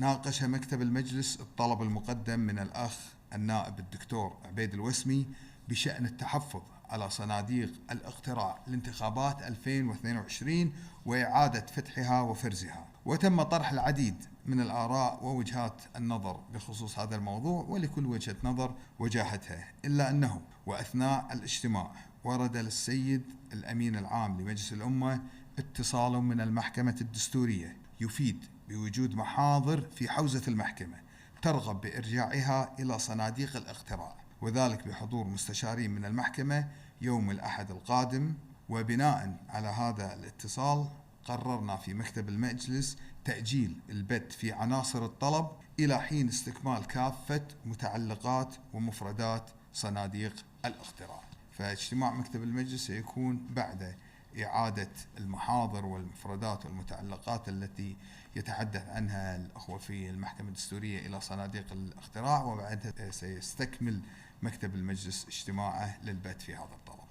ناقش مكتب المجلس الطلب المقدم من الأخ النائب الدكتور عبيد الوسمي بشأن التحفظ على صناديق الاقتراع لانتخابات 2022 وإعادة فتحها وفرزها. وتم طرح العديد من الآراء ووجهات النظر بخصوص هذا الموضوع، ولكل وجهة نظر وجاهتها، إلا أنه وأثناء الاجتماع ورد للسيد الأمين العام لمجلس الأمة اتصال من المحكمة الدستورية يفيد بوجود محاضر في حوزة المحكمة ترغب بإرجاعها إلى صناديق الاقتراع، وذلك بحضور مستشارين من المحكمة يوم الأحد القادم. وبناء على هذا الاتصال قررنا في مكتب المجلس تأجيل البت في عناصر الطلب إلى حين استكمال كافة متعلقات ومفردات صناديق الاقتراع. فاجتماع مكتب المجلس سيكون بعد إعادة المحاضر والمفردات والمتعلقات التي يتحدث عنها الأخوة في المحكمة الدستورية إلى صناديق الاقتراع، وبعدها سيستكمل مكتب المجلس اجتماعه للبت في هذا الطلب.